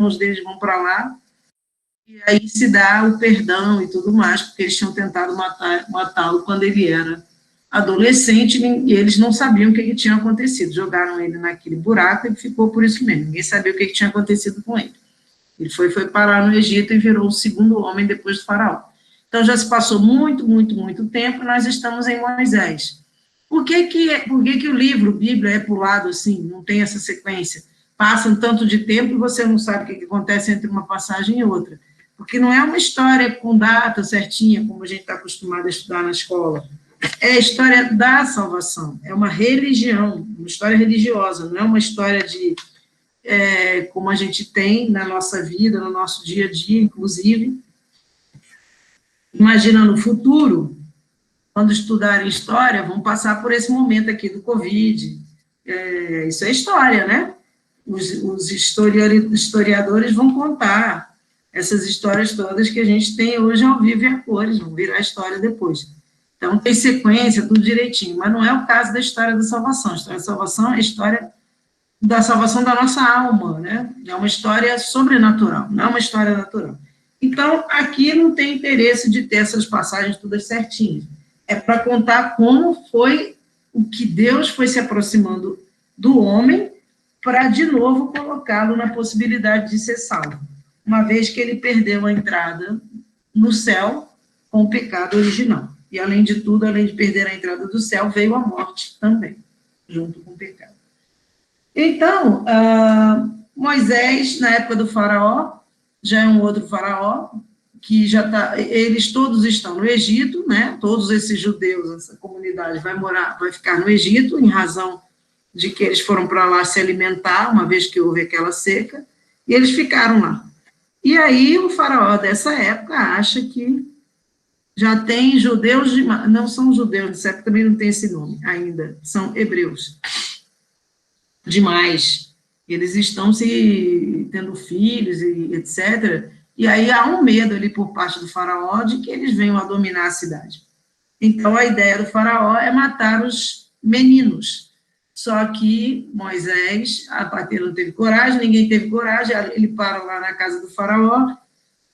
irmãos deles vão para lá, e aí se dá o perdão e tudo mais, porque eles tinham tentado matá-lo quando ele era adolescente, e eles não sabiam o que tinha acontecido. Jogaram ele naquele buraco e ficou por isso mesmo. Ninguém sabia o que tinha acontecido com ele. Ele foi parar no Egito e virou o segundo homem depois do faraó. Então, já se passou muito, muito, muito tempo, e nós estamos em Moisés. Por que o livro, Bíblia, é pulado assim, não tem essa sequência? Passa um tanto de tempo e você não sabe o que acontece entre uma passagem e outra. Porque não é uma história com data certinha, como a gente está acostumado a estudar na escola. É a história da salvação, é uma religião, uma história religiosa, não é uma história de, como a gente tem na nossa vida, no nosso dia a dia, inclusive. Imagina no futuro, quando estudarem história, vão passar por esse momento aqui do Covid. Isso é história, né? Os historiadores vão contar essas histórias todas que a gente tem hoje ao vivo e a cores, vão virar história depois. Então, tem sequência, tudo direitinho, mas não é o caso da história da salvação. A história da salvação é a história da salvação da nossa alma, né? É uma história sobrenatural, não é uma história natural. Então, aqui não tem interesse de ter essas passagens todas certinhas. É para contar como foi o que Deus foi se aproximando do homem para, de novo, colocá-lo na possibilidade de ser salvo, uma vez que ele perdeu a entrada no céu com o pecado original. E, além de tudo, além de perder a entrada do céu, veio a morte também, junto com o pecado. Então, Moisés, na época do faraó, já é um outro faraó, que já está, eles todos estão no Egito, né? Todos esses judeus, essa comunidade vai ficar no Egito, em razão de que eles foram para lá se alimentar, uma vez que houve aquela seca, e eles ficaram lá. E aí o faraó dessa época acha que já tem judeus, não são judeus, nessa época também não tem esse nome ainda, são hebreus, demais. Eles estão tendo filhos, e etc., e aí há um medo ali por parte do faraó de que eles venham a dominar a cidade. Então, a ideia do faraó é matar os meninos. Só que Moisés, a partir não teve coragem, ninguém teve coragem, ele para lá na casa do faraó,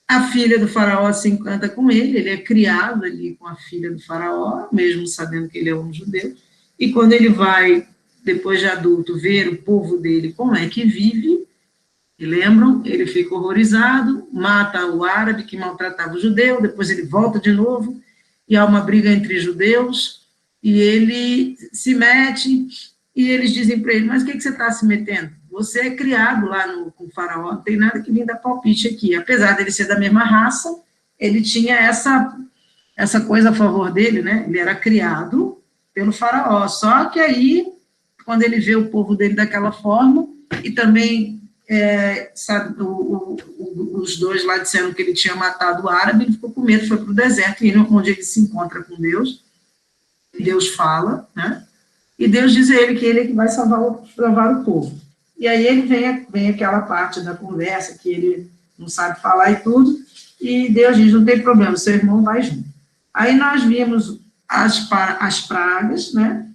a filha do faraó se encanta com ele é criado ali com a filha do faraó, mesmo sabendo que ele é um judeu, e quando ele vai, depois de adulto, ver o povo dele como é que vive, e lembram? Ele fica horrorizado, mata o árabe que maltratava o judeu, depois ele volta de novo, e há uma briga entre judeus, e ele se mete, e eles dizem para ele, mas o que você está se metendo? Você é criado lá com o faraó, não tem nada que vir dar palpite aqui. Apesar dele ser da mesma raça, ele tinha essa coisa a favor dele, né? Ele era criado pelo faraó, só que aí, quando ele vê o povo dele daquela forma, e também... sabe, os dois lá disseram que ele tinha matado o árabe, ele ficou com medo, foi para o deserto, onde ele se encontra com Deus, Deus fala, né, e Deus diz a ele que ele é que vai salvar o povo. E aí ele vem aquela parte da conversa que ele não sabe falar e tudo, e Deus diz, não tem problema, seu irmão vai junto. Aí nós vimos as pragas, né,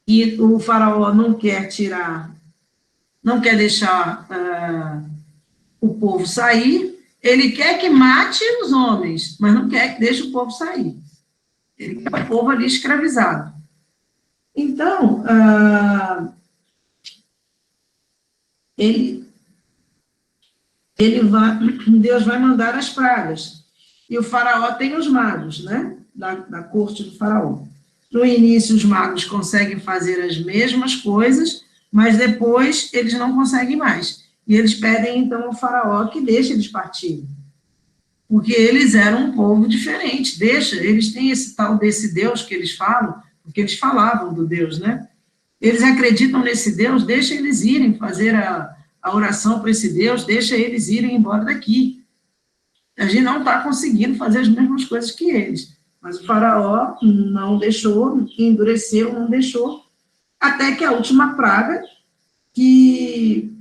e o faraó não quer deixar o povo sair, ele quer que mate os homens, mas não quer que deixe o povo sair. Ele quer o povo ali escravizado. Então, Deus vai mandar as pragas. E o faraó tem os magos, né? Da corte do faraó. No início, os magos conseguem fazer as mesmas coisas, mas depois eles não conseguem mais. E eles pedem, então, ao faraó que deixe eles partirem. Porque eles eram um povo diferente. Eles têm esse tal desse Deus que eles falam, porque eles falavam do Deus, né? Eles acreditam nesse Deus, deixa eles irem fazer a oração para esse Deus, deixa eles irem embora daqui. A gente não está conseguindo fazer as mesmas coisas que eles. Mas o faraó não deixou, endureceu, não deixou, até que a última praga, que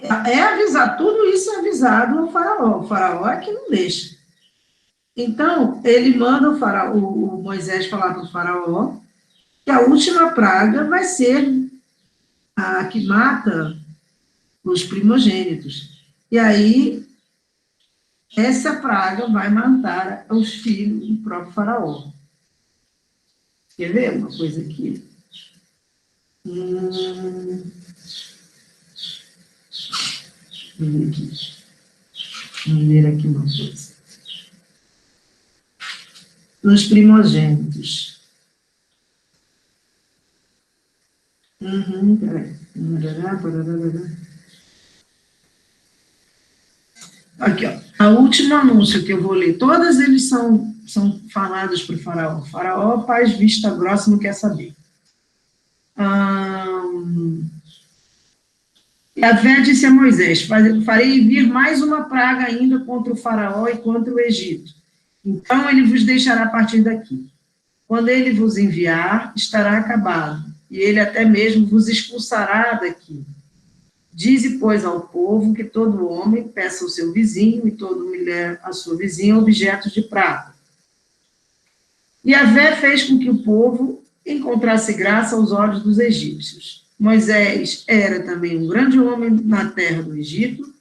é avisar, tudo isso é avisado ao faraó. O faraó é que não deixa. Então, ele manda o Moisés falar para o faraó que a última praga vai ser que mata os primogênitos. E aí, essa praga vai matar os filhos do próprio faraó. Quer ver uma coisa aqui? Vamos ver aqui uma coisa. Nos primogênitos. Peraí. Aqui, ó. O último anúncio que eu vou ler, todas eles são falados para o faraó. O faraó faz vista grossa, não quer saber. Yahvé disse a Moisés: farei vir mais uma praga ainda contra o faraó e contra o Egito. Então ele vos deixará partir daqui. Quando ele vos enviar, estará acabado, e ele até mesmo vos expulsará daqui. Dize, pois, ao povo que todo homem peça ao seu vizinho e toda mulher à sua vizinha objetos de prata. E Yahvé fez com que o povo encontrasse graça aos olhos dos egípcios. Moisés era também um grande homem na terra do Egito,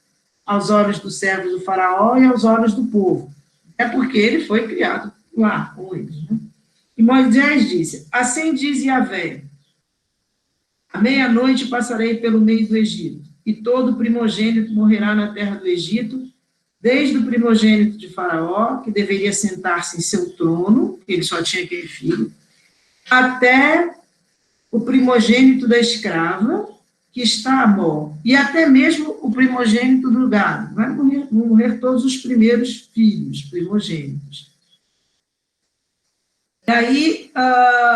aos olhos dos servos do faraó e aos olhos do povo. É porque ele foi criado lá com eles, né? E Moisés disse: assim diz Yahvé, à meia-noite passarei pelo meio do Egito, e todo primogênito morrerá na terra do Egito, desde o primogênito de Faraó, que deveria sentar-se em seu trono, ele só tinha aquele filho, até o primogênito da escrava, que está a mor, e até mesmo o primogênito do gado. Vão morrer todos os primeiros filhos, primogênitos. E aí,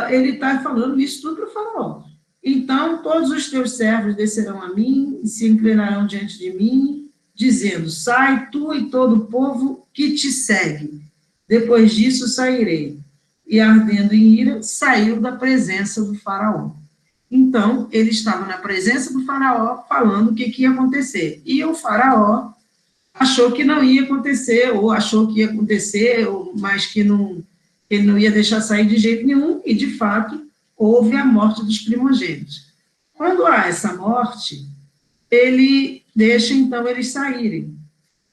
ele está falando isso tudo para o faraó. Então, todos os teus servos descerão a mim e se inclinarão diante de mim, dizendo, sai tu e todo o povo que te segue. Depois disso, sairei. E, ardendo em ira, saiu da presença do faraó. Então, ele estava na presença do faraó, falando o que ia acontecer. E o faraó achou que não ia acontecer, ou achou que ia acontecer, mas que ele não ia deixar sair de jeito nenhum, e, de fato, houve a morte dos primogênitos. Quando há essa morte, ele deixa, então, eles saírem.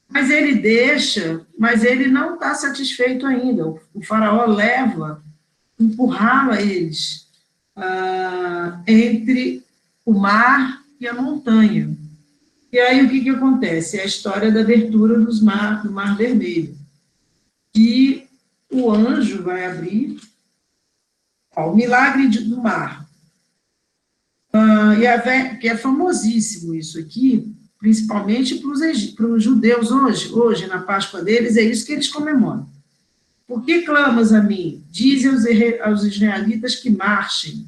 Mas ele não está satisfeito ainda. O faraó empurrava eles entre o mar e a montanha. E aí, o que acontece? É a história da abertura do Mar Vermelho. E o anjo vai abrir o milagre do mar. Que é famosíssimo isso aqui, principalmente para os judeus hoje, na Páscoa deles, é isso que eles comemoram. Por que clamas a mim? Dize aos israelitas que marchem.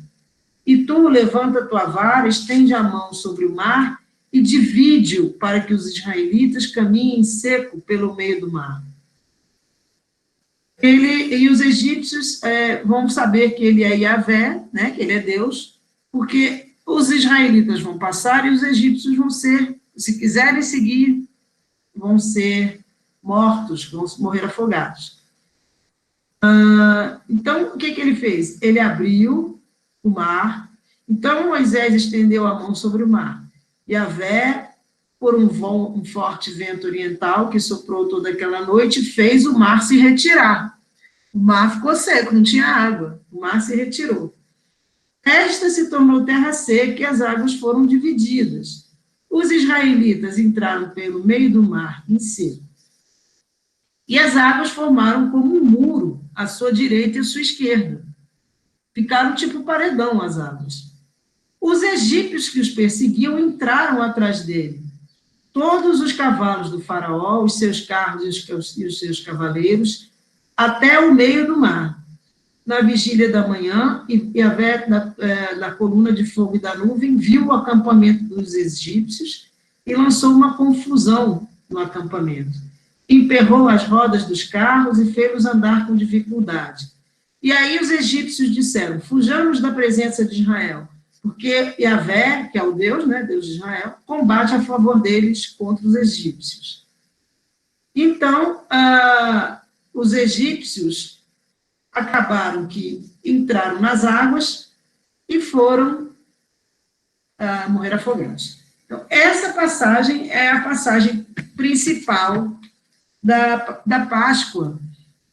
E tu levanta a tua vara, estende a mão sobre o mar e divide-o para que os israelitas caminhem seco pelo meio do mar. E os egípcios vão saber que ele é Yahvé, né, que ele é Deus, porque os israelitas vão passar e os egípcios vão ser, se quiserem seguir, vão ser mortos, vão morrer afogados. Então, o que ele fez? Ele abriu o mar, então Moisés estendeu a mão sobre o mar. Yahvé, por um forte vento oriental que soprou toda aquela noite, fez o mar se retirar. O mar ficou seco, não tinha água, o mar se retirou. Esta se tornou terra seca e as águas foram divididas. Os israelitas entraram pelo meio do mar em seco. E as águas formaram como um muro à sua direita e à sua esquerda. Ficaram tipo paredão as águas. Os egípcios que os perseguiam entraram atrás dele. Todos os cavalos do faraó, os seus carros e os seus cavaleiros, até o meio do mar. Na vigília da manhã, Yahvé, da coluna de fogo e da nuvem, viu o acampamento dos egípcios e lançou uma confusão no acampamento. Emperrou as rodas dos carros e fez-los andar com dificuldade. E aí os egípcios disseram, fujamos da presença de Israel, porque Yahvé, que é o Deus, né, Deus de Israel, combate a favor deles contra os egípcios. Então, os egípcios acabaram que entraram nas águas e foram morrer afogados. Então, essa passagem é a passagem principal da Páscoa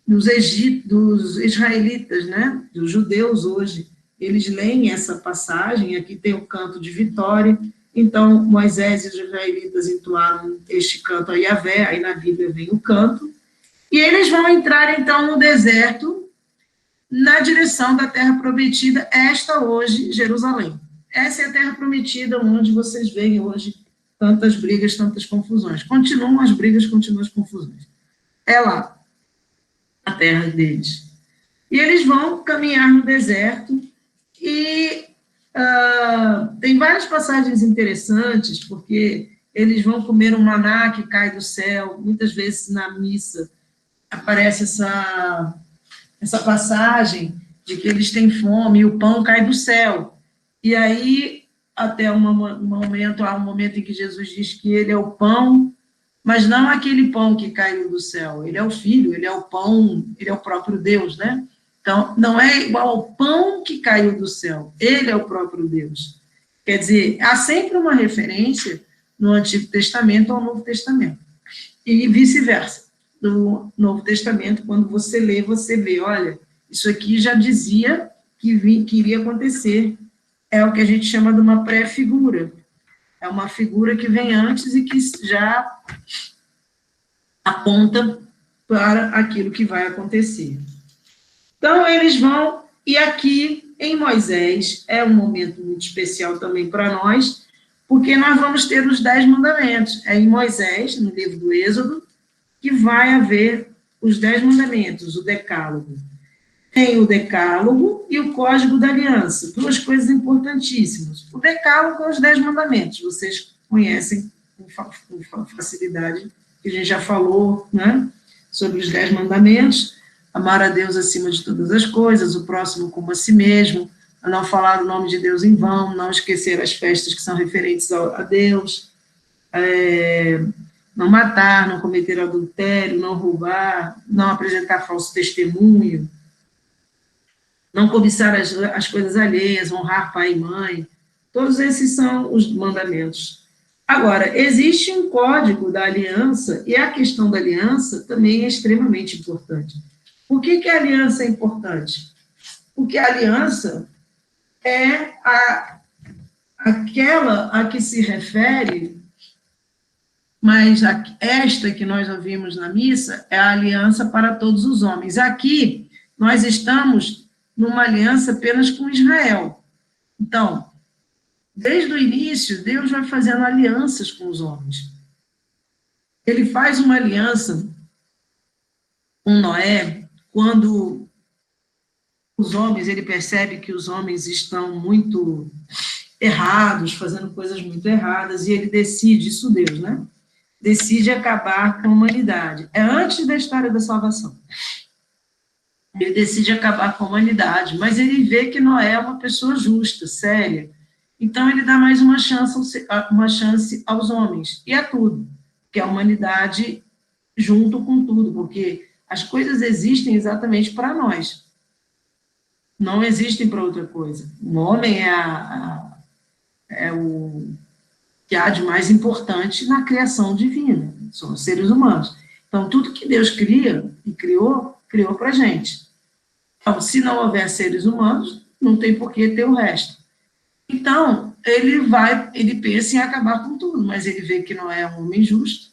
dos israelitas, né, dos judeus hoje. Eles leem essa passagem, aqui tem o canto de vitória, então Moisés e os israelitas entoaram este canto a Yahvé, aí na Bíblia vem o canto, e eles vão entrar então no deserto, na direção da terra prometida, esta hoje, Jerusalém. Essa é a terra prometida, onde vocês veem hoje tantas brigas, tantas confusões. Continuam as brigas, continuam as confusões. É lá, a terra deles. E eles vão caminhar no deserto, e tem várias passagens interessantes, porque eles vão comer um maná que cai do céu. Muitas vezes na missa aparece essa passagem de que eles têm fome e o pão cai do céu. E aí, até há um momento em que Jesus diz que ele é o pão, mas não aquele pão que caiu do céu. Ele é o Filho, ele é o pão, ele é o próprio Deus, né? Então, não é igual ao pão que caiu do céu. Ele é o próprio Deus. Quer dizer, há sempre uma referência no Antigo Testamento ao Novo Testamento. E vice-versa. No Novo Testamento, quando você lê, você vê, olha, isso aqui já dizia que iria acontecer. É o que a gente chama de uma pré-figura. É uma figura que vem antes e que já aponta para aquilo que vai acontecer. Então, eles vão, e aqui em Moisés, é um momento muito especial também para nós, porque nós vamos ter os 10 mandamentos. É em Moisés, no livro do Êxodo, que vai haver os 10 mandamentos, o decálogo. Tem o decálogo e o código da aliança, duas coisas importantíssimas. O decálogo é os 10 mandamentos, vocês conhecem com facilidade, que a gente já falou, né, sobre os 10 mandamentos: amar a Deus acima de todas as coisas, o próximo como a si mesmo, a não falar o nome de Deus em vão, não esquecer as festas que são referentes a Deus, não matar, não cometer adultério, não roubar, não apresentar falso testemunho, não cobiçar as coisas alheias, honrar pai e mãe. Todos esses são os mandamentos. Agora, existe um código da aliança, e a questão da aliança também é extremamente importante. Por que a aliança é importante? Porque a aliança é aquela a que se refere, mas esta que nós ouvimos na missa é a aliança para todos os homens. Aqui, nós estamos numa aliança apenas com Israel. Então, desde o início, Deus vai fazendo alianças com os homens. Ele faz uma aliança com Noé, quando os homens, ele percebe que os homens estão muito errados, fazendo coisas muito erradas, e ele decide, isso Deus, né? Decide acabar com a humanidade. É antes da história da salvação. Ele decide acabar com a humanidade, mas ele vê que Noé é uma pessoa justa, séria. Então, ele dá mais uma chance aos homens, e a tudo, que é a humanidade junto com tudo, porque as coisas existem exatamente para nós, não existem para outra coisa. O homem é o que há de mais importante na criação divina, são os seres humanos. Então, tudo que Deus cria e criou para a gente. Então, se não houver seres humanos, não tem por que ter o resto. Então, ele pensa em acabar com tudo, mas ele vê que Noé é um homem justo,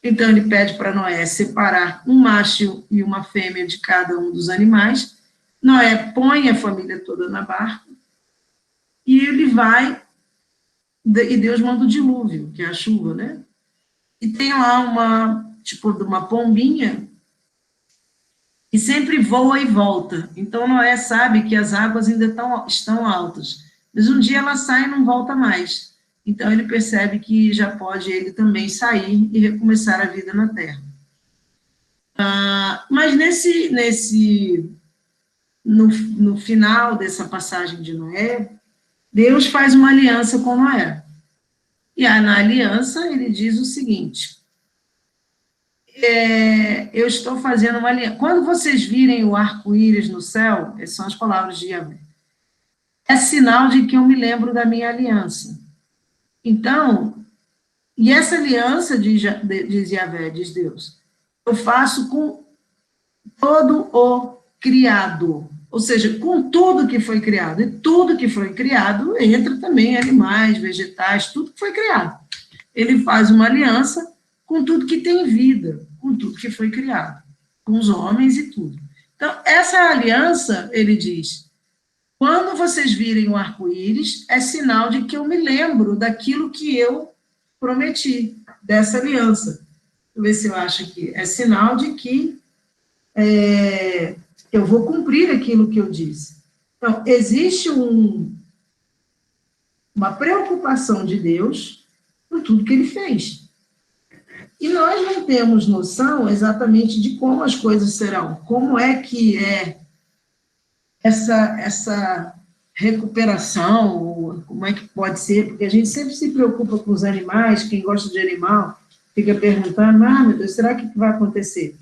então ele pede para Noé separar um macho e uma fêmea de cada um dos animais. Noé põe a família toda na barca, e ele vai, e Deus manda o dilúvio, que é a chuva, né? E tem lá uma pombinha, que sempre voa e volta. Então, Noé sabe que as águas ainda estão altas, mas um dia ela sai e não volta mais. Então, ele percebe que já pode ele também sair e recomeçar a vida na Terra. Mas no final dessa passagem de Noé, Deus faz uma aliança com Noé. E aí, na aliança, ele diz o seguinte: eu estou fazendo uma aliança. Quando vocês virem o arco-íris no céu, essas são as palavras de Yahvé, é sinal de que eu me lembro da minha aliança. Então, e essa aliança, diz Yahvé, diz Deus, eu faço com todo o criado, ou seja, com tudo que foi criado. E tudo que foi criado entra também animais, vegetais, tudo que foi criado. Ele faz uma aliança com tudo que tem vida, com tudo que foi criado, com os homens e tudo. Então, essa aliança, ele diz, quando vocês virem o arco-íris, é sinal de que eu me lembro daquilo que eu prometi, dessa aliança. Deixa eu ver se eu acho aqui. É sinal de que eu vou cumprir aquilo que eu disse. Então, existe uma preocupação de Deus por tudo que ele fez. E nós não temos noção exatamente de como as coisas serão, como é que é essa recuperação, como é que pode ser, porque a gente sempre se preocupa com os animais, quem gosta de animal fica perguntando, meu Deus, será que vai acontecer?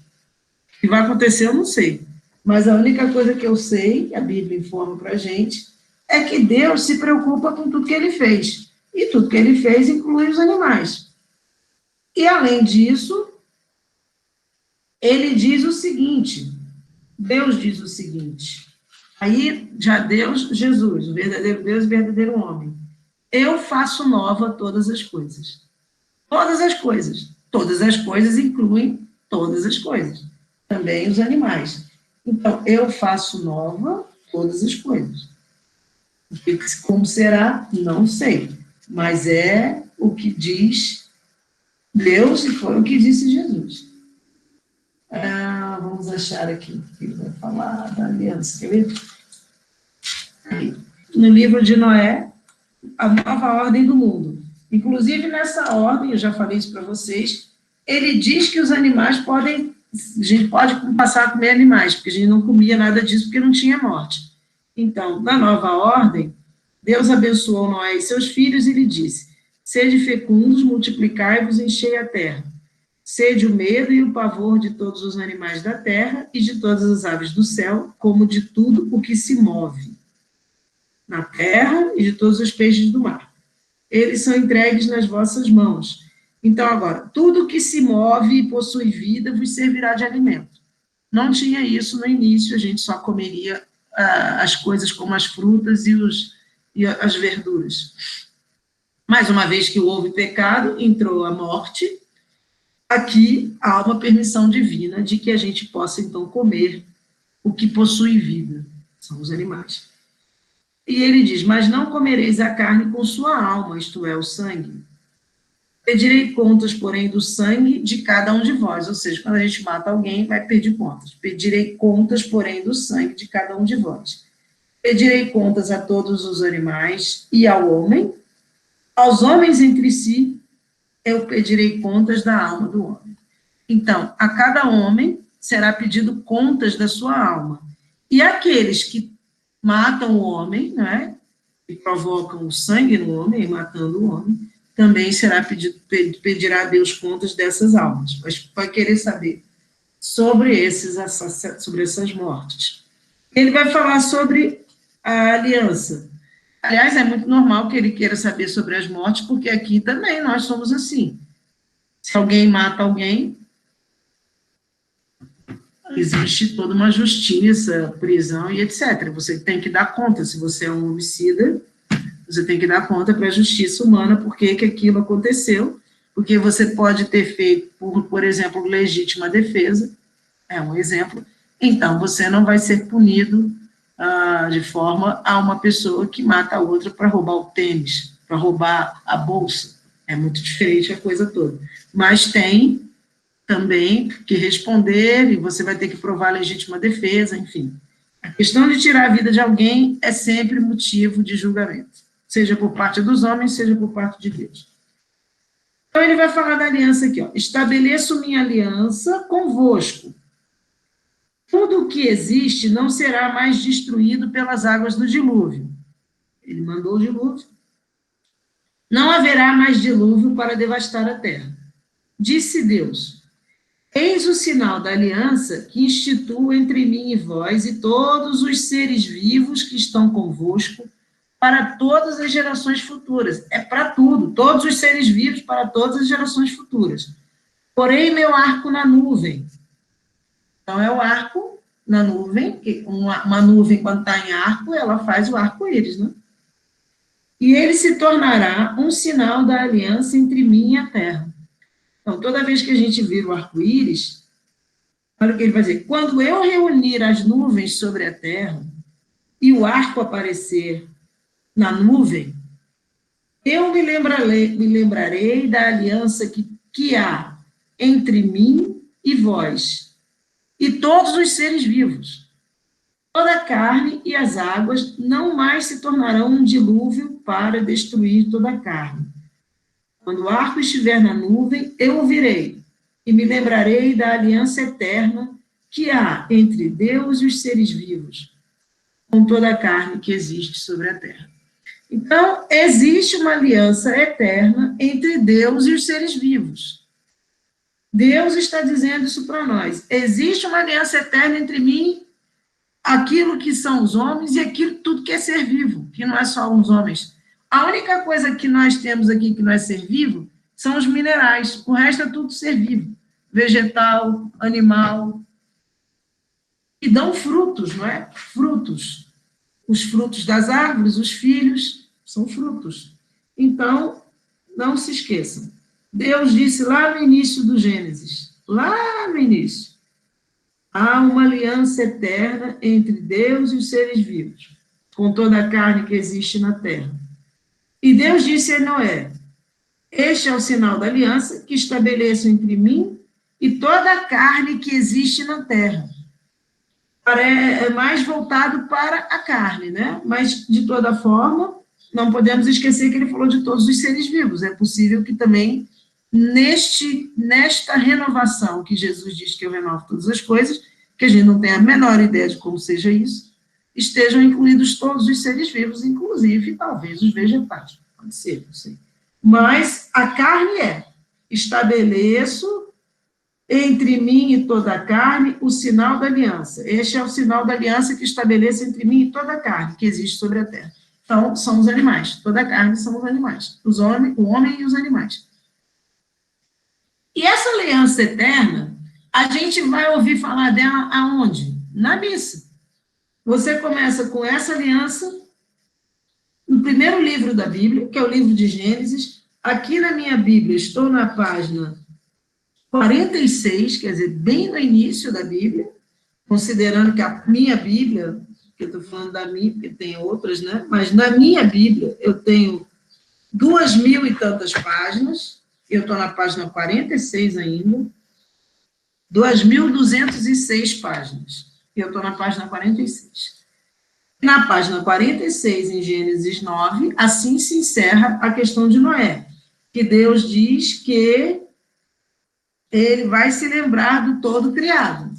O que vai acontecer eu não sei, mas a única coisa que eu sei, que a Bíblia informa para a gente, é que Deus se preocupa com tudo que ele fez, e tudo que ele fez inclui os animais. E, além disso, ele diz o seguinte, Deus diz o seguinte, aí já Deus, Jesus, o verdadeiro Deus e o verdadeiro homem, eu faço nova todas as coisas. Todas as coisas. Todas as coisas incluem todas as coisas. Também os animais. Então, eu faço nova todas as coisas. Como será? Não sei. Mas é o que diz Deus e foi o que disse Jesus. Vamos achar aqui o que ele vai falar da aliança. Quer ver? No livro de Noé, a nova ordem do mundo. Inclusive, nessa ordem, eu já falei isso para vocês, ele diz que os animais podem, a gente pode passar a comer animais, porque a gente não comia nada disso, porque não tinha morte. Então, na nova ordem, Deus abençoou Noé e seus filhos e lhe disse, sede fecundos, multiplicai-vos e enchei a terra. Sede o medo e o pavor de todos os animais da terra e de todas as aves do céu, como de tudo o que se move na terra e de todos os peixes do mar. Eles são entregues nas vossas mãos. Então, agora, tudo que se move e possui vida vos servirá de alimento. Não tinha isso no início, a gente só comeria as coisas como as frutas e as verduras. Mais uma vez que houve pecado, entrou a morte, aqui há uma permissão divina de que a gente possa, então, comer o que possui vida, são os animais. E ele diz, mas não comereis a carne com sua alma, isto é, o sangue. Pedirei contas, porém, do sangue de cada um de vós, ou seja, quando a gente mata alguém, vai pedir contas. Pedirei contas, porém, do sangue de cada um de vós. Pedirei contas a todos os animais e ao homem, aos homens entre si, eu pedirei contas da alma do homem. Então, a cada homem será pedido contas da sua alma. E aqueles que matam o homem, né, e provocam o sangue no homem, matando o homem, também será pedirá a Deus contas dessas almas, mas vai querer saber sobre essas mortes. Ele vai falar sobre a aliança. Aliás, é muito normal que ele queira saber sobre as mortes, porque aqui também nós somos assim. Se alguém mata alguém, existe toda uma justiça, prisão e etc. Você tem que dar conta, se você é um homicida, você tem que dar conta para a justiça humana por que aquilo aconteceu, porque você pode ter feito, por exemplo, legítima defesa, é um exemplo, então você não vai ser punido de forma a uma pessoa que mata a outra para roubar o tênis, para roubar a bolsa. É muito diferente a coisa toda. Mas tem também que responder, e você vai ter que provar a legítima defesa, enfim. A questão de tirar a vida de alguém é sempre motivo de julgamento, seja por parte dos homens, seja por parte de Deus. Então, ele vai falar da aliança aqui, ó. Estabeleço minha aliança convosco. Tudo o que existe não será mais destruído pelas águas do dilúvio. Ele mandou o dilúvio. Não haverá mais dilúvio para devastar a terra. Disse Deus, eis o sinal da aliança que instituo entre mim e vós e todos os seres vivos que estão convosco, para todas as gerações futuras. É para tudo, todos os seres vivos para todas as gerações futuras. Porém, meu arco na nuvem. Então, é o arco na nuvem, que uma nuvem, quando está em arco, ela faz o arco-íris, né? E ele se tornará um sinal da aliança entre mim e a terra. Então, toda vez que a gente vira o arco-íris, olha o que ele vai dizer: quando eu reunir as nuvens sobre a terra e o arco aparecer na nuvem, eu me lembrarei da aliança que há entre mim e vós, e todos os seres vivos. Toda a carne e as águas não mais se tornarão um dilúvio para destruir toda a carne. Quando o arco estiver na nuvem, eu o virei, e me lembrarei da aliança eterna que há entre Deus e os seres vivos, com toda a carne que existe sobre a terra. Então, existe uma aliança eterna entre Deus e os seres vivos. Deus está dizendo isso para nós. Existe uma aliança eterna entre mim, aquilo que são os homens, e aquilo tudo que é ser vivo, que não é só os homens. A única coisa que nós temos aqui que não é ser vivo são os minerais. O resto é tudo ser vivo. Vegetal, animal. E dão frutos, não é? Frutos. Os frutos das árvores, os filhos, são frutos. Então, não se esqueçam. Deus disse lá no início do Gênesis, lá no início, há uma aliança eterna entre Deus e os seres vivos, com toda a carne que existe na terra. E Deus disse a Noé: este é o sinal da aliança que estabeleço entre mim e toda a carne que existe na terra. É mais voltado para a carne, né? Mas, de toda forma, não podemos esquecer que ele falou de todos os seres vivos. É possível que também, nesta renovação, que Jesus diz que eu renovo todas as coisas, que a gente não tem a menor ideia de como seja isso, estejam incluídos todos os seres vivos, inclusive, talvez, os vegetais. Pode ser, não sei. Mas a carne estabeleço entre mim e toda a carne o sinal da aliança. Este é o sinal da aliança que estabeleço entre mim e toda a carne que existe sobre a terra. Então, são os animais. Toda a carne são os animais. O homem e os animais. E essa aliança eterna, a gente vai ouvir falar dela aonde? Na missa. Você começa com essa aliança no primeiro livro da Bíblia, que é o livro de Gênesis. Aqui na minha Bíblia, estou na página 46, quer dizer, bem no início da Bíblia, considerando que a minha Bíblia, que eu estou falando da minha, porque tem outras, né? Mas na minha Bíblia eu tenho 2.000 e tantas páginas, eu estou na página 46 ainda, 2.206 páginas, e eu estou na página 46. Na página 46, em Gênesis 9, assim se encerra a questão de Noé, que Deus diz que ele vai se lembrar do todo criado,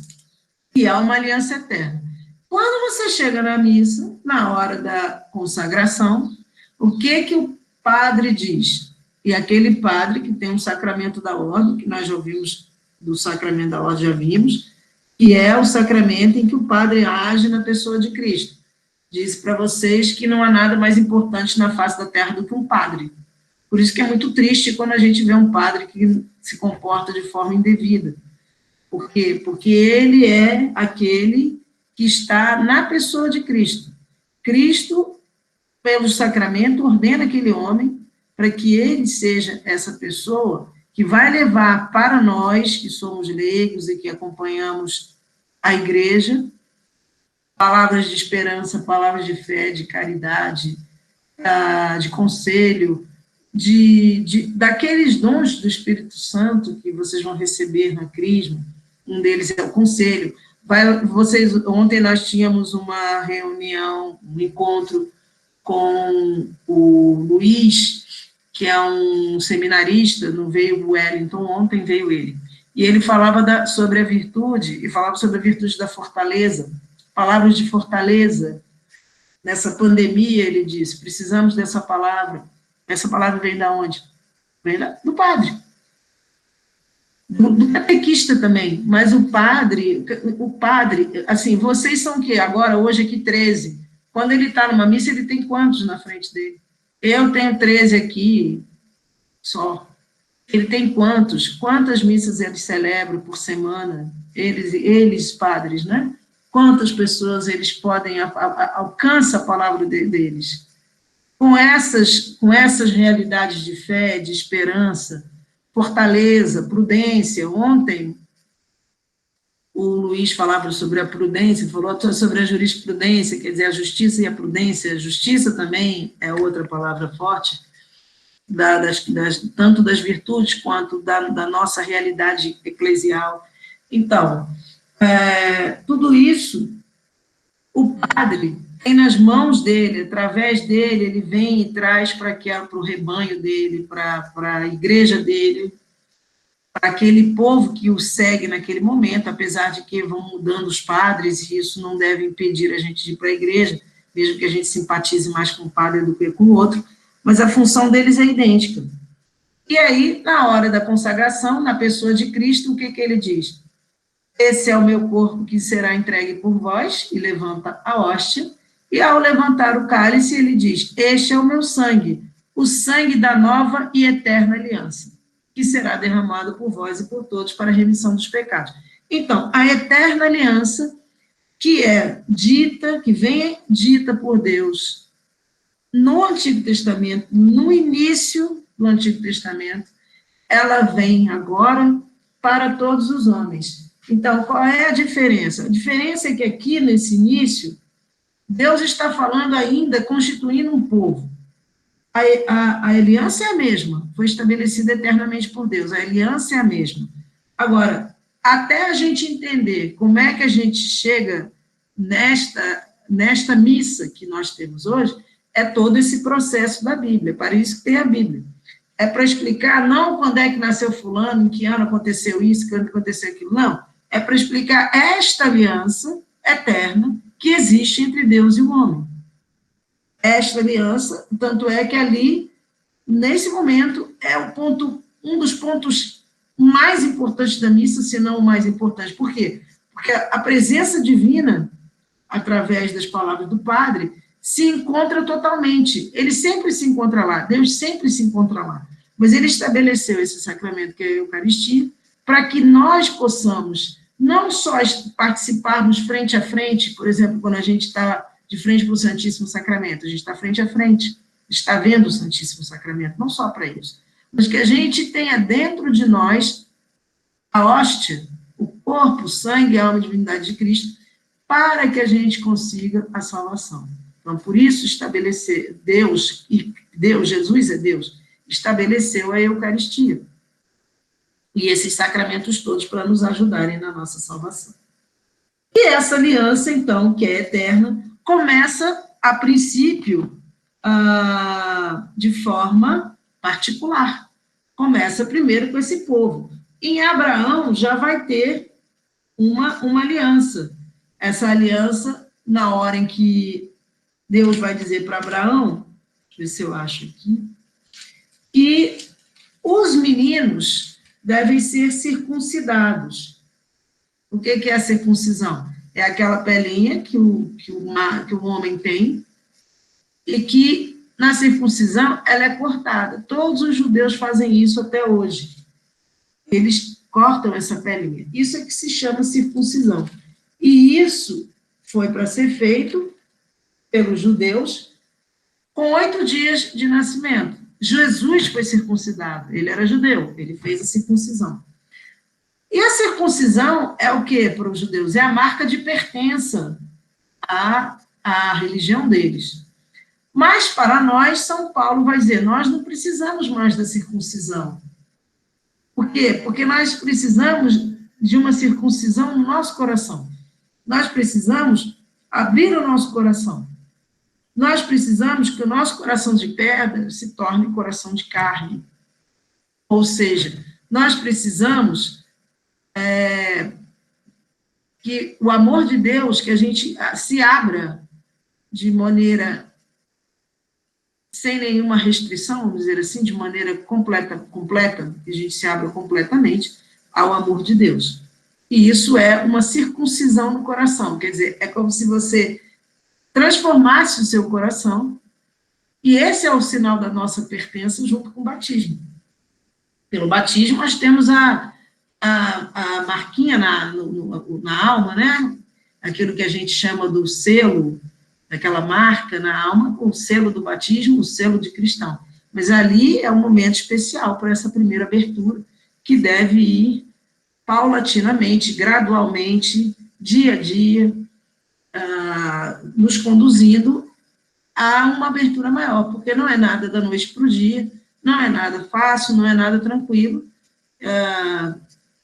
que é uma aliança eterna. Quando você chega na missa, na hora da consagração, o que o padre diz? E aquele padre que tem um sacramento da ordem, que nós já ouvimos do sacramento da ordem, já vimos, que é o sacramento em que o padre age na pessoa de Cristo. Disse para vocês que não há nada mais importante na face da terra do que um padre. Por isso que é muito triste quando a gente vê um padre que se comporta de forma indevida. Por quê? Porque ele é aquele que está na pessoa de Cristo. Cristo, pelo sacramento, ordena aquele homem para que ele seja essa pessoa que vai levar para nós, que somos leigos e que acompanhamos a igreja, palavras de esperança, palavras de fé, de caridade, de conselho, daqueles dons do Espírito Santo que vocês vão receber na Crisma. Um deles é o conselho. Ontem nós tínhamos uma reunião, um encontro com o Luiz, que é um seminarista, não veio o Wellington, ontem veio ele. E ele falava sobre a virtude, e falava sobre a virtude da fortaleza, palavras de fortaleza. Nessa pandemia, ele disse, precisamos dessa palavra. Essa palavra vem de onde? Vem do padre. Do catequista também. Mas o padre, assim, vocês são o quê? Agora, hoje aqui, 13. Quando ele está numa missa, ele tem quantos na frente dele? Eu tenho 13 aqui, só. Ele tem quantos? Quantas missas eles celebram por semana? Eles padres, né? Quantas pessoas eles podem, alcança a palavra deles? Com essas realidades de fé, de esperança, fortaleza, prudência. Ontem, o Luiz falava sobre a prudência, falou sobre a jurisprudência, quer dizer, a justiça e a prudência. A justiça também é outra palavra forte, tanto das virtudes quanto da nossa realidade eclesial. Então, tudo isso, o padre tem nas mãos dele, através dele, ele vem e traz para o rebanho dele, para a igreja dele, para aquele povo que o segue naquele momento, apesar de que vão mudando os padres, e isso não deve impedir a gente de ir para a igreja, mesmo que a gente simpatize mais com o padre do que com o outro, mas a função deles é idêntica. E aí, na hora da consagração, na pessoa de Cristo, o que ele diz? Esse é o meu corpo que será entregue por vós, e levanta a hóstia, e ao levantar o cálice, ele diz, este é o meu sangue, o sangue da nova e eterna aliança, que será derramado por vós e por todos para a remissão dos pecados. Então, a eterna aliança, que é dita, que vem dita por Deus no Antigo Testamento, no início do Antigo Testamento, ela vem agora para todos os homens. Então, qual é a diferença? A diferença é que aqui, nesse início, Deus está falando ainda, constituindo um povo. A aliança é a mesma, foi estabelecida eternamente por Deus, a aliança é a mesma. Agora, até a gente entender como é que a gente chega nesta missa que nós temos hoje, é todo esse processo da Bíblia, para isso que tem a Bíblia. É para explicar não quando é que nasceu fulano, em que ano aconteceu isso, que ano aconteceu aquilo, não. É para explicar esta aliança eterna que existe entre Deus e o homem. Esta aliança, tanto é que ali, nesse momento, é um dos pontos mais importantes da missa, se não o mais importante. Por quê? Porque a presença divina, através das palavras do Padre, se encontra totalmente. Ele sempre se encontra lá, Deus sempre se encontra lá. Mas ele estabeleceu esse sacramento, que é a Eucaristia, para que nós possamos não só participarmos frente a frente, por exemplo, quando a gente está de frente para o Santíssimo Sacramento, a gente está frente a frente, está vendo o Santíssimo Sacramento, não só para isso, mas que a gente tenha dentro de nós a hóstia, o corpo, o sangue, a alma e a divindade de Cristo, para que a gente consiga a salvação. Então, por isso, estabelecer Deus, Jesus é Deus, estabeleceu a Eucaristia. E esses sacramentos todos para nos ajudarem na nossa salvação. E essa aliança, então, que é eterna, começa, a princípio, de forma particular. Começa primeiro com esse povo. Em Abraão já vai ter uma aliança. Essa aliança, na hora em que Deus vai dizer para Abraão, deixa eu ver se eu acho aqui, que os meninos devem ser circuncidados. O que é a circuncisão? É aquela pelinha que o homem tem, e que, na circuncisão, ela é cortada. Todos os judeus fazem isso até hoje. Eles cortam essa pelinha. Isso é que se chama circuncisão. E isso foi para ser feito pelos judeus com 8 dias de nascimento. Jesus foi circuncidado, ele era judeu, ele fez a circuncisão. E a circuncisão é o que para os judeus? É a marca de pertença à religião deles. Mas para nós, São Paulo vai dizer, nós não precisamos mais da circuncisão. Por quê? Porque nós precisamos de uma circuncisão no nosso coração. Nós precisamos abrir o nosso coração. Nós precisamos que o nosso coração de pedra se torne coração de carne. Ou seja, nós precisamos que o amor de Deus, que a gente se abra de maneira sem nenhuma restrição, vamos dizer assim, de maneira completa, que a gente se abra completamente ao amor de Deus. E isso é uma circuncisão no coração, quer dizer, é como se você transformasse o seu coração, e esse é o sinal da nossa pertença junto com o batismo. Pelo batismo, nós temos a marquinha na alma, né? Aquilo que a gente chama do selo, aquela marca na alma, o selo do batismo, o selo de cristão. Mas ali é um momento especial para essa primeira abertura, que deve ir paulatinamente, gradualmente, dia a dia, nos conduzindo a uma abertura maior, porque não é nada da noite para o dia, não é nada fácil, não é nada tranquilo,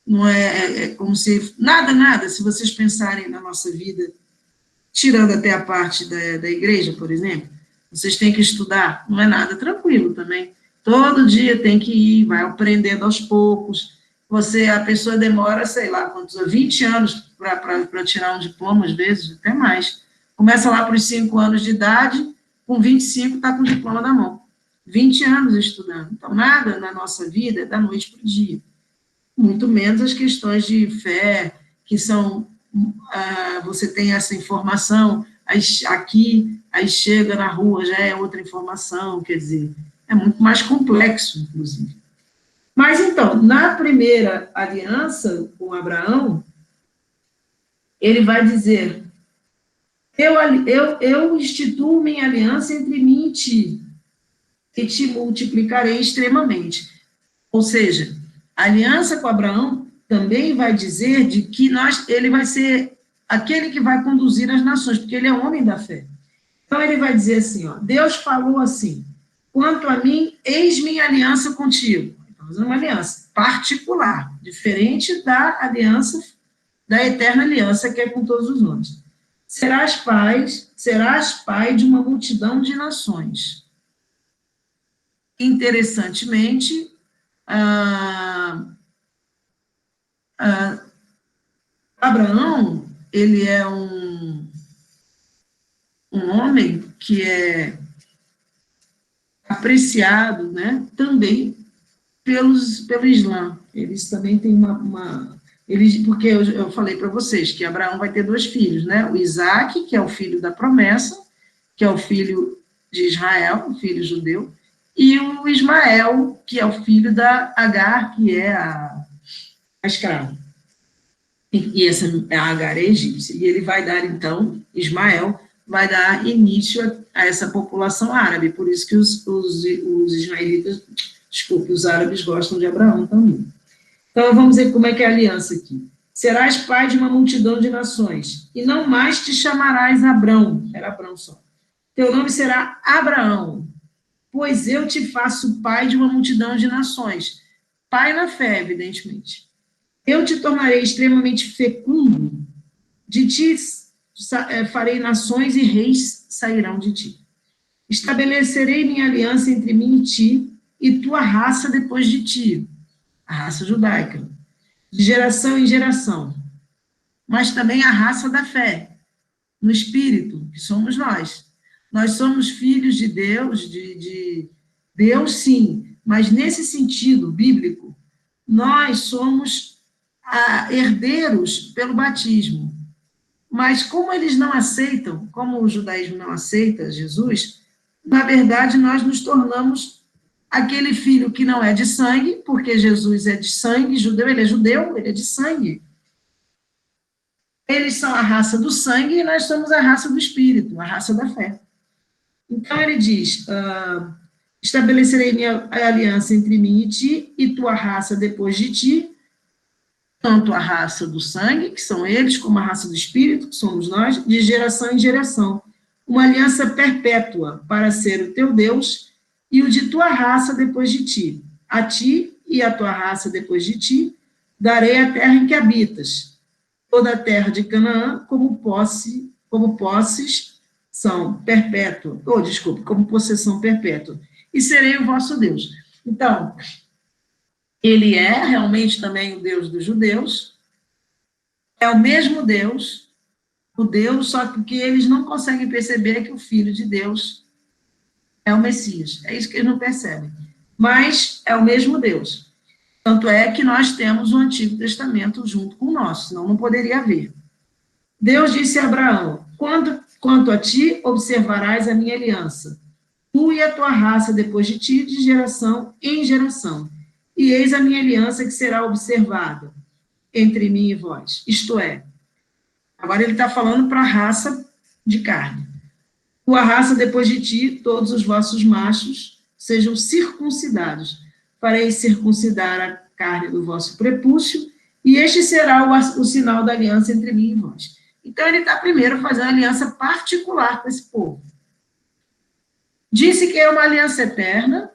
não é como se... Nada, se vocês pensarem na nossa vida, tirando até a parte da igreja, por exemplo, vocês têm que estudar, não é nada tranquilo também. Todo dia tem que ir, vai aprendendo aos poucos. A pessoa demora, sei lá, 20 anos para tirar um diploma, às vezes, até mais. Começa lá para os 5 anos de idade, com 25 está com o diploma na mão. 20 anos estudando. Então, nada na nossa vida é da noite para o dia. Muito menos as questões de fé, que são... você tem essa informação, aqui, aí chega na rua, já é outra informação, quer dizer, é muito mais complexo, inclusive. Mas, então, na primeira aliança com Abraão, ele vai dizer, eu instituo minha aliança entre mim e te multiplicarei extremamente. Ou seja, a aliança com Abraão também vai dizer de que ele vai ser aquele que vai conduzir as nações, porque ele é homem da fé. Então, ele vai dizer assim, ó, Deus falou assim, quanto a mim, eis minha aliança contigo. Então, fazendo uma aliança particular, diferente da aliança, da eterna aliança, que é com todos os homens. Serás pai de uma multidão de nações. Interessantemente, Abraão, ele é um homem que é apreciado, né, também pelo Islã. Eles também têm porque eu falei para vocês que Abraão vai ter 2 filhos, né, o Isaac, que é o filho da promessa, que é o filho de Israel, o filho judeu, e o Ismael, que é o filho da Agar, que é a escrava. E essa Agar é egípcia. E ele vai dar, então, Ismael vai dar início a essa população árabe, por isso que os israelitas, os árabes gostam de Abraão também. Então, vamos ver como é que é a aliança aqui. Serás pai de uma multidão de nações, e não mais te chamarás Abrão, era Abrão só. Teu nome será Abraão, pois eu te faço pai de uma multidão de nações. Pai na fé, evidentemente. Eu te tornarei extremamente fecundo, de ti farei nações e reis sairão de ti. Estabelecerei minha aliança entre mim e ti, e tua raça depois de ti, a raça judaica, de geração em geração, mas também a raça da fé, no espírito, que somos nós. Nós somos filhos de Deus, de Deus sim, mas nesse sentido bíblico, nós somos herdeiros pelo batismo. Mas como eles não aceitam, como o judaísmo não aceita Jesus, na verdade nós nos tornamos aquele filho que não é de sangue, porque Jesus é de sangue, ele é judeu, ele é de sangue. Eles são a raça do sangue e nós somos a raça do espírito, a raça da fé. Então ele diz, estabelecerei minha aliança entre mim e ti, e tua raça depois de ti, tanto a raça do sangue, que são eles, como a raça do espírito, que somos nós, de geração em geração. Uma aliança perpétua para ser o teu Deus e o de tua raça depois de ti. A ti e a tua raça depois de ti, darei a terra em que habitas. Toda a terra de Canaã, como posses são perpétua, como possessão perpétua. E serei o vosso Deus. Então, ele é realmente também o Deus dos judeus, é o mesmo Deus, o Deus, só que o que eles não conseguem perceber é que o Filho de Deus é o Messias. É isso que eles não percebem. Mas é o mesmo Deus. Tanto é que nós temos o Antigo Testamento junto com o nosso, senão não poderia haver. Deus disse a Abraão, quando quanto a ti, observarás a minha aliança, tu e a tua raça depois de ti, de geração em geração. E eis a minha aliança que será observada entre mim e vós. Isto é, agora ele está falando para a raça de carne. Tua raça depois de ti, todos os vossos machos sejam circuncidados. Farei circuncidar a carne do vosso prepúcio, e este será o sinal da aliança entre mim e vós. Então, ele está primeiro fazendo aliança particular com esse povo. Disse que é uma aliança eterna,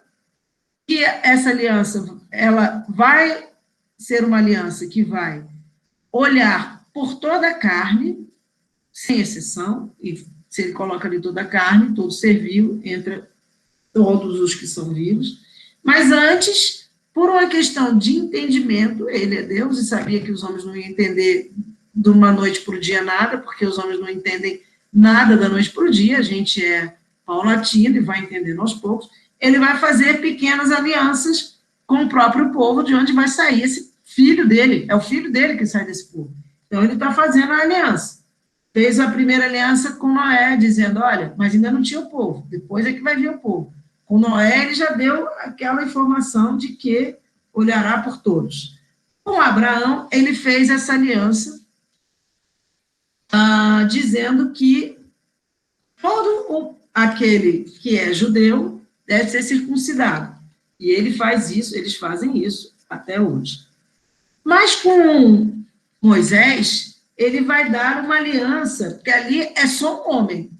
que essa aliança, ela vai ser uma aliança que vai olhar por toda a carne, sem exceção, e se ele coloca ali toda a carne, todo ser vivo, entra todos os que são vivos, mas antes, por uma questão de entendimento, ele é Deus e sabia que os homens não iam entender de uma noite para o dia nada, porque os homens não entendem nada da noite para o dia, a gente é paulatino e vai entendendo aos poucos, ele vai fazer pequenas alianças com o próprio povo, de onde vai sair esse filho dele, é o filho dele que sai desse povo. Então, ele está fazendo a aliança. Fez a primeira aliança com Noé, dizendo, olha, mas ainda não tinha o povo, depois é que vai vir o povo. Com Noé, ele já deu aquela informação de que olhará por todos. Com Abraão, ele fez essa aliança, dizendo que todo aquele que é judeu deve ser circuncidado. E ele faz isso, eles fazem isso até hoje. Mas com Moisés, ele vai dar uma aliança, porque ali é só um homem,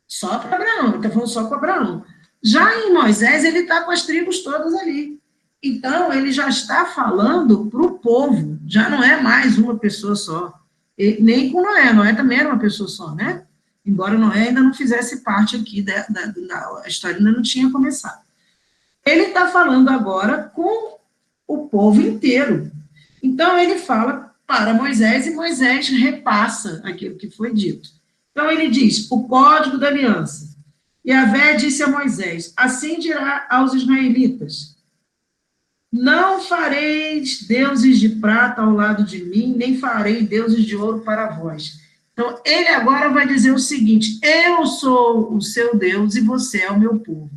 só para Abraão, ele está falando só com Abraão. Já em Moisés, ele está com as tribos todas ali. Então, ele já está falando para o povo, já não é mais uma pessoa só. E, nem com Noé também era uma pessoa só, né? Embora Noé ainda não fizesse parte aqui, a história ainda não tinha começado. Ele está falando agora com o povo inteiro. Então, ele fala para Moisés, e Moisés repassa aquilo que foi dito. Então, ele diz, o código da aliança. Yahvé disse a Moisés, assim dirá aos israelitas, não fareis deuses de prata ao lado de mim, nem farei deuses de ouro para vós. Então, ele agora vai dizer o seguinte, eu sou o seu Deus e você é o meu povo.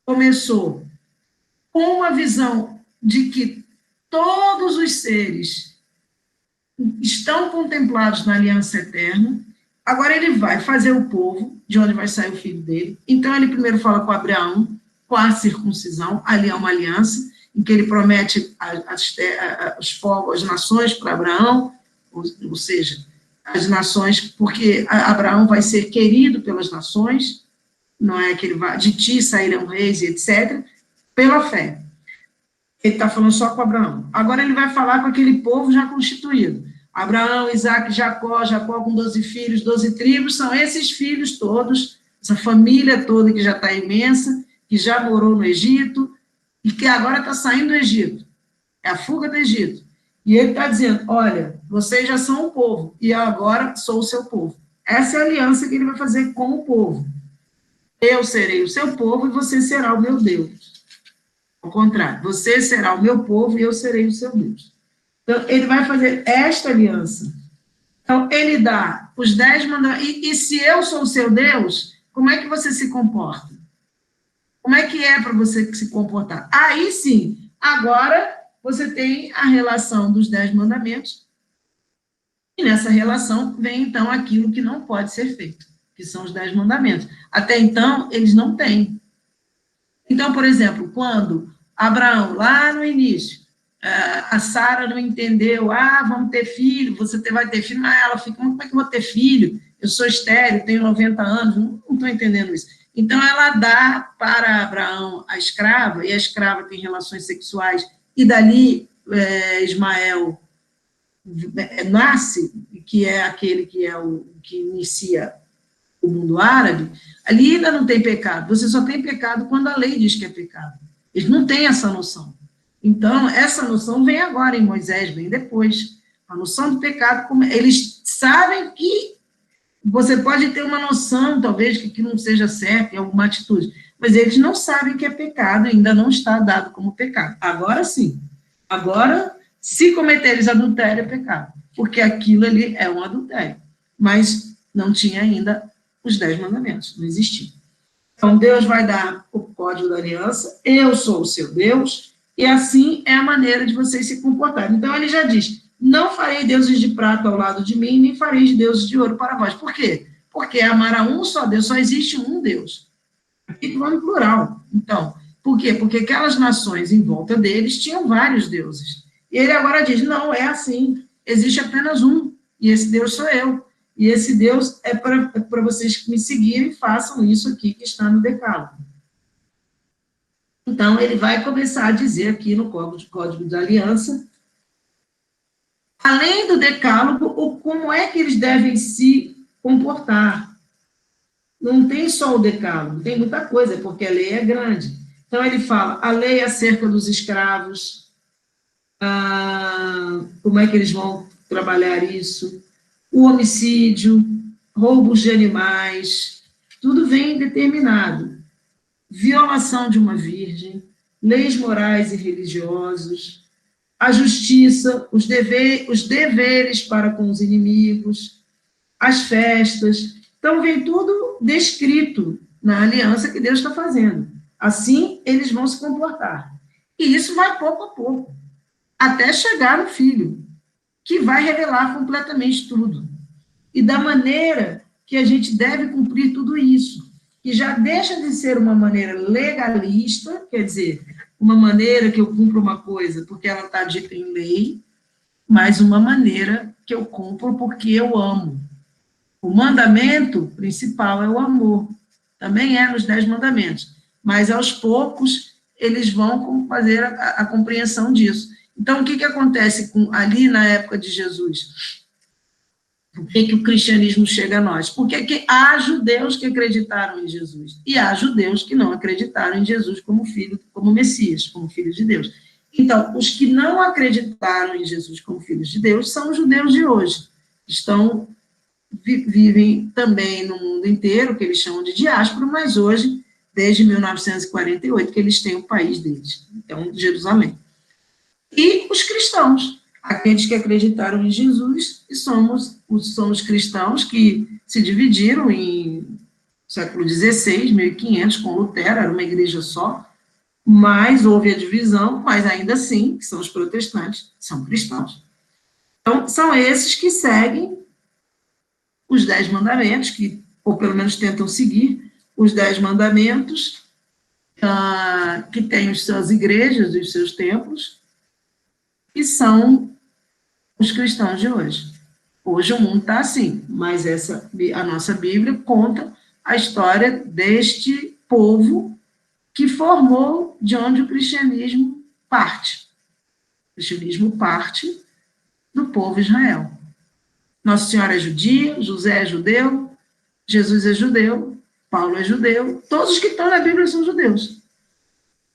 Começou com uma visão de que todos os seres estão contemplados na aliança eterna, agora ele vai fazer o povo, de onde vai sair o filho dele. Então, ele primeiro fala com Abraão, com a circuncisão, ali é uma aliança, em que ele promete os povos, as nações para Abraão, ou seja, as nações, porque Abraão vai ser querido pelas nações, não é que ele vai, de ti sairão reis, etc., pela fé. Ele está falando só com Abraão. Agora ele vai falar com aquele povo já constituído. Abraão, Isaac, Jacó com 12 filhos, 12 tribos, são esses filhos todos, essa família toda que já está imensa, que já morou no Egito, e que agora está saindo do Egito. É a fuga do Egito. E ele está dizendo, olha, vocês já são o povo, e eu agora sou o seu povo. Essa é a aliança que ele vai fazer com o povo. Eu serei o seu povo e você será o meu Deus. Ao contrário, você será o meu povo e eu serei o seu Deus. Então, ele vai fazer esta aliança. Então, ele dá os 10 mandamentos. E se eu sou o seu Deus, como é que você se comporta? Como é que é para você se comportar? Aí sim, agora você tem a relação dos 10 mandamentos, e nessa relação vem, então, aquilo que não pode ser feito, que são os 10 mandamentos. Até então, eles não têm. Então, por exemplo, quando Abraão, lá no início, a Sara não entendeu, vamos ter filho, você vai ter filho, mas ela fica, como é que eu vou ter filho? Eu sou estéril, tenho 90 anos, não estou entendendo isso. Então, ela dá para Abraão a escrava, e a escrava tem relações sexuais, e dali Ismael nasce, que é aquele que inicia o mundo árabe, ali ainda não tem pecado. Você só tem pecado quando a lei diz que é pecado. Eles não têm essa noção. Então, essa noção vem agora em Moisés, vem depois. A noção do pecado, eles sabem que você pode ter uma noção, talvez, que não seja certo em alguma atitude, mas eles não sabem que é pecado, ainda não está dado como pecado. Agora sim. Agora, se cometeres adultério, é pecado, porque aquilo ali é um adultério, mas não tinha ainda os 10 mandamentos, não existiam. Então, Deus vai dar o código da aliança, eu sou o seu Deus, e assim é a maneira de vocês se comportarem. Então, ele já diz, não farei deuses de prata ao lado de mim, nem farei de deuses de ouro para vós. Por quê? Porque amar a um só Deus, só existe um Deus. Aqui falando em plural. Então, por quê? Porque aquelas nações em volta deles tinham vários deuses. E ele agora diz, não, é assim, existe apenas um, e esse Deus sou eu. E esse Deus é para vocês me seguirem e façam isso aqui que está no decálogo. Então, ele vai começar a dizer aqui no Código de Aliança, além do decálogo, como é que eles devem se comportar. Não tem só o decálogo, tem muita coisa, porque a lei é grande. Então, ele fala, a lei acerca dos escravos, como é que eles vão trabalhar isso, o homicídio, roubos de animais, tudo vem determinado. Violação de uma virgem, leis morais e religiosos, a justiça, os deveres para com os inimigos, as festas. Então, vem tudo descrito na aliança que Deus está fazendo. Assim, eles vão se comportar. E isso vai pouco a pouco, até chegar no Filho, que vai revelar completamente tudo. E da maneira que a gente deve cumprir tudo isso, que já deixa de ser uma maneira legalista, quer dizer, uma maneira que eu cumpro uma coisa porque ela está dita em lei, mas uma maneira que eu cumpro porque eu amo. O mandamento principal é o amor, também é nos 10 mandamentos, mas aos poucos eles vão fazer a compreensão disso. Então, o que acontece ali na época de Jesus? Por que o cristianismo chega a nós? Porque há judeus que acreditaram em Jesus, e há judeus que não acreditaram em Jesus como filho, como Messias, como filho de Deus. Então, os que não acreditaram em Jesus como filhos de Deus são os judeus de hoje. Vivem também no mundo inteiro, que eles chamam de diáspora, mas hoje, desde 1948, que eles têm o país deles, então, Jerusalém. E os cristãos, aqueles que acreditaram em Jesus, e somos os cristãos que se dividiram em século XVI, 1500, com Lutero, era uma igreja só, mas houve a divisão, mas ainda assim, que são os protestantes, são cristãos. Então, são esses que seguem os 10 mandamentos, ou pelo menos tentam seguir os 10 mandamentos, que têm as suas igrejas e os seus templos, que são os cristãos de hoje. Hoje o mundo está assim, mas a nossa Bíblia conta a história deste povo que formou de onde o cristianismo parte. O cristianismo parte do povo Israel. Nossa Senhora é judia, José é judeu, Jesus é judeu, Paulo é judeu, todos os que estão na Bíblia são judeus.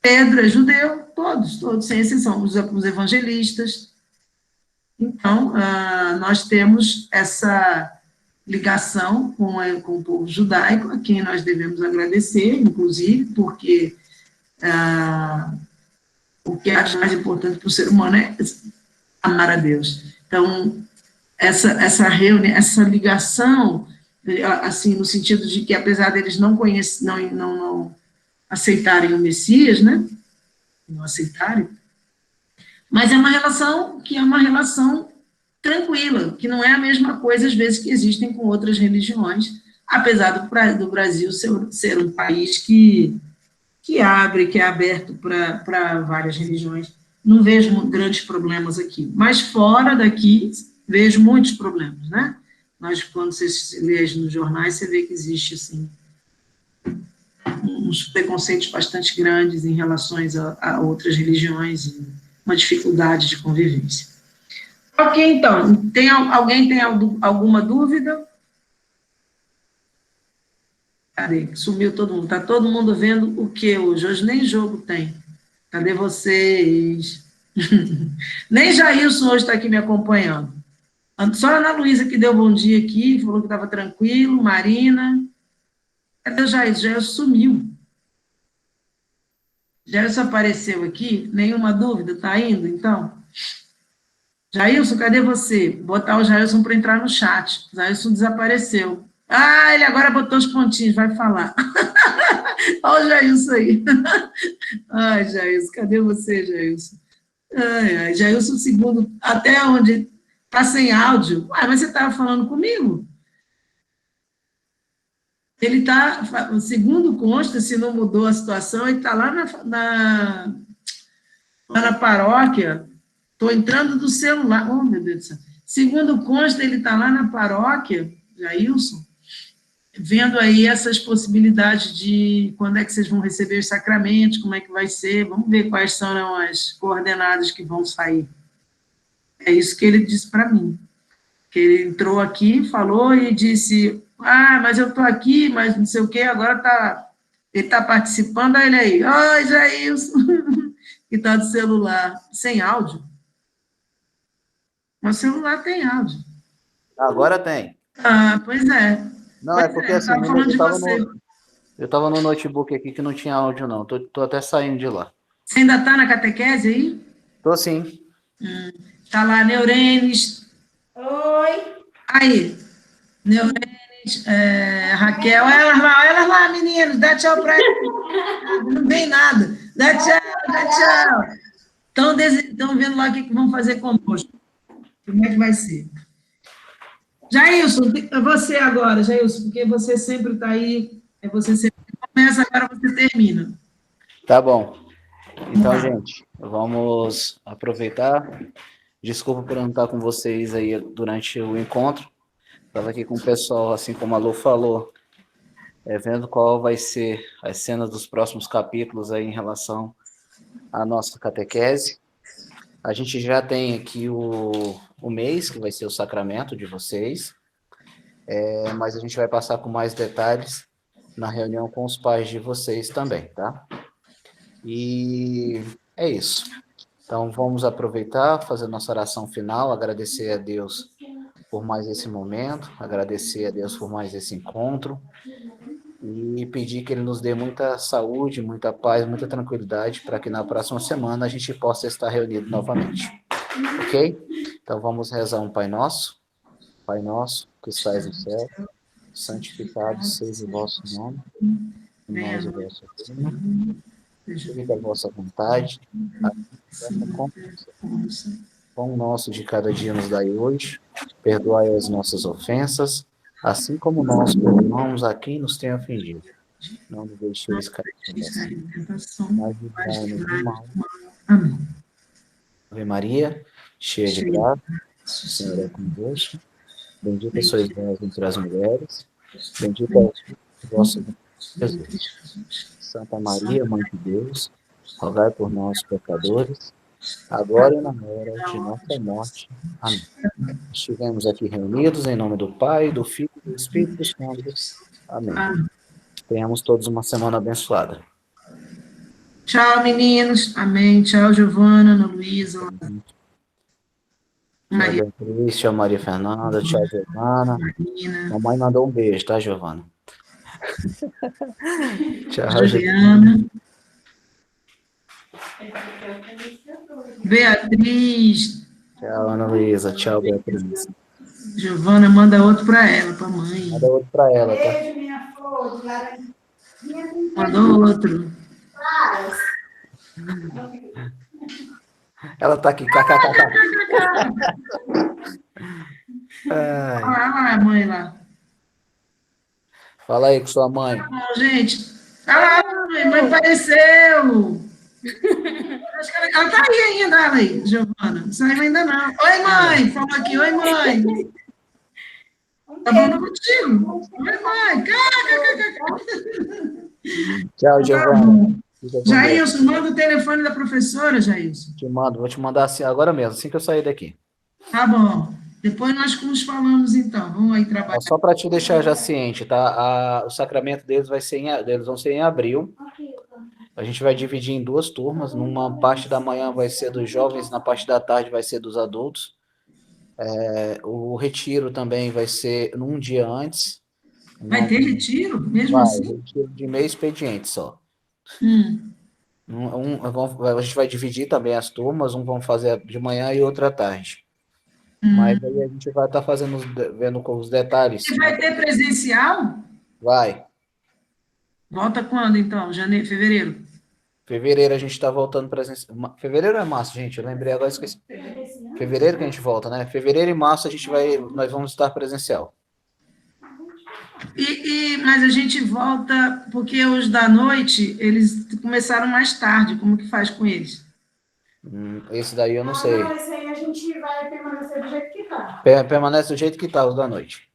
Pedro é judeu, todos, sem exceção, os evangelistas. Então, nós temos essa ligação com o povo judaico, a quem nós devemos agradecer, inclusive, porque o que é mais importante para o ser humano é amar a Deus. Então, essa ligação, assim, no sentido de que, apesar deles não aceitarem o Messias, né? Não aceitarem, mas é uma relação que é uma relação tranquila, que não é a mesma coisa, às vezes, que existem com outras religiões, apesar do Brasil ser um país que abre, que é aberto para várias religiões. Não vejo grandes problemas aqui, mas fora daqui vejo muitos problemas, né? Quando você lê nos jornais, você vê que existe, assim, uns preconceitos bastante grandes em relação a outras religiões e uma dificuldade de convivência. Ok, então, alguém tem alguma dúvida? Cadê? Sumiu todo mundo. Está todo mundo vendo o que hoje? Hoje nem jogo tem. Cadê vocês? Nem Jailson hoje está aqui me acompanhando. Só a Ana Luísa que deu bom dia aqui, falou que estava tranquilo. Marina. Cadê o Jailson? Jailson sumiu. Jailson apareceu aqui? Nenhuma dúvida? Está indo, então? Jailson, cadê você? Botar o Jailson para entrar no chat. O Jailson desapareceu. Ah, ele agora botou os pontinhos, vai falar. Olha o Jailson aí. Ai, Jailson, cadê você, Jailson? Ai, ai, Jailson, segundo, até onde está sem áudio. Ué, mas você estava falando comigo? Ele está, segundo consta, se não mudou a situação, ele está lá lá na paróquia. Estou entrando do celular. Oh, meu Deus do céu. Segundo consta, ele está lá na paróquia, Jailson, vendo aí essas possibilidades de quando é que vocês vão receber os sacramentos, como é que vai ser, vamos ver quais são as coordenadas que vão sair. É isso que ele disse para mim. Que ele entrou aqui, falou e disse, mas eu estou aqui, mas não sei o quê, agora ele está participando, aí ele aí, oi, Jailson, que está do celular, sem áudio. Mas o celular tem áudio. Agora tem. Pois é. Não, é porque assim, estava falando de você. eu estava no notebook aqui que não tinha áudio, não. Tô até saindo de lá. Você ainda está na catequese aí? Tô sim. Tá lá, Neurenes. Oi. Aí, Neurenes, Raquel, elas lá, meninos, dá tchau para elas. Não vem nada. Dá tchau. Estão vendo lá o que vão fazer conosco. Como é que vai ser? Jailson, você agora, Jailson, porque você sempre está aí, você sempre começa, agora você termina. Tá bom. Então, gente, vamos aproveitar. Desculpa por não estar com vocês aí durante o encontro. Estava aqui com o pessoal, assim como a Lu falou, vendo qual vai ser as cenas dos próximos capítulos aí em relação à nossa catequese. A gente já tem aqui o mês, que vai ser o sacramento de vocês, mas a gente vai passar com mais detalhes na reunião com os pais de vocês também, tá? E é isso. Então, vamos aproveitar, fazer nossa oração final, agradecer a Deus por mais esse momento, agradecer a Deus por mais esse encontro e pedir que Ele nos dê muita saúde, muita paz, muita tranquilidade para que na próxima semana a gente possa estar reunido novamente. Ok? Então, vamos rezar um Pai Nosso. Pai Nosso, que estais no céu, santificado seja o vosso nome, em nós o vosso reino. Seja a vossa vontade, pão nosso de cada dia nos dai hoje, perdoai as nossas ofensas, assim como nós perdoamos a quem nos tem ofendido. Não nos deixeis cair em tentação, mas livrai-nos do mal. Amém. Ave Maria, cheia de graça, o Senhor é convosco, bendita sois vós entre as mulheres, bendito é o vosso Jesus. Santa Maria, Mãe de Deus, rogai por nós, pecadores, agora e na hora de nossa morte. Amém. Estivemos aqui reunidos em nome do Pai, do Filho e do Espírito Santo. Amém. Tenhamos todos uma semana abençoada. Tchau, meninos. Amém. Tchau, Giovana, Ana Luísa. Maria Beatriz, tchau, Maria Fernanda, tchau, Giovana. Mamãe mandou um beijo, tá, Giovana? Tchau, Juliana. Beatriz. Tchau, Ana Luísa. Tchau, Beatriz. Giovana, manda outro para ela, para a mãe. Manda outro para ela, tá? Mandou outro. Ela tá aqui. Olha lá, a mãe lá. Fala aí com sua mãe. Gente. Mãe apareceu. Acho que ela tá aí ainda, ela aí, Giovana. Não saiu ainda não. Oi, mãe. Fala aqui. Oi, mãe. Tá falando contigo. Oi, mãe. Tchau, Giovana. Jailson, manda o telefone da professora, Jailson. Vou te mandar assim agora mesmo, assim que eu sair daqui. Tá bom. Depois nós nos falamos, então. Vamos aí trabalhar. Só para te deixar já ciente, tá? O sacramento deles eles vão ser em abril. A gente vai dividir em 2 turmas. Numa parte da manhã vai ser dos jovens, na parte da tarde vai ser dos adultos. O retiro também vai ser num dia antes. Vai ter retiro, mesmo assim? Retiro de meio expediente só. A gente vai dividir também as turmas, vão fazer de manhã e outra à tarde. Mas aí a gente vai estar fazendo, vendo com os detalhes. E vai ter presencial? Vai. Volta quando, então? Janeiro, fevereiro? Fevereiro a gente está voltando presencial. Fevereiro é março, gente. Eu lembrei agora, esqueci. Fevereiro que a gente volta, né? Fevereiro e março nós vamos estar presencial. Mas a gente volta, porque os da noite, eles começaram mais tarde, como que faz com eles? Esse daí eu não sei. Não, esse aí a gente vai permanecer do jeito que tá. Permanece do jeito que tá, os da noite.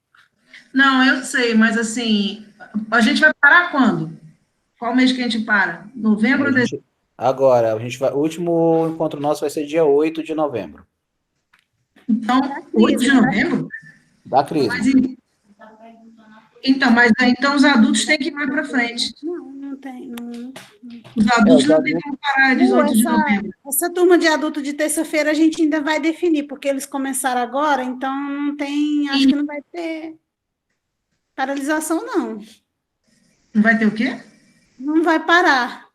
Não, eu sei, mas assim, a gente vai parar quando? Qual mês que a gente para? Novembro ou dezembro? Agora, o último encontro nosso vai ser dia 8 de novembro. Então, 8 de novembro? Da crise. Então os adultos têm que ir mais para frente. Não tem. Não. Os adultos não têm como parar de 8 de novembro. Essa turma de adulto de terça-feira a gente ainda vai definir, porque eles começaram agora, então não tem, acho que não vai ter paralisação, não. Não vai ter o quê? Não vai parar.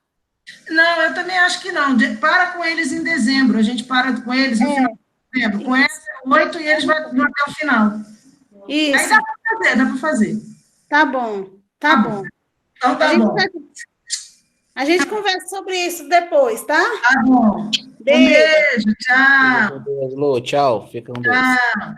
Não, eu também acho que não. Para com eles em dezembro. A gente para com eles no final de dezembro. Com eles 8 e eles vão até o final. Isso. Aí dá para fazer. Tá bom. Então tá bom. A gente conversa sobre isso depois, tá? Tá bom. Beijo. Beijo, tchau. Beijo, Lu, tchau. Fica com Deus. Tchau.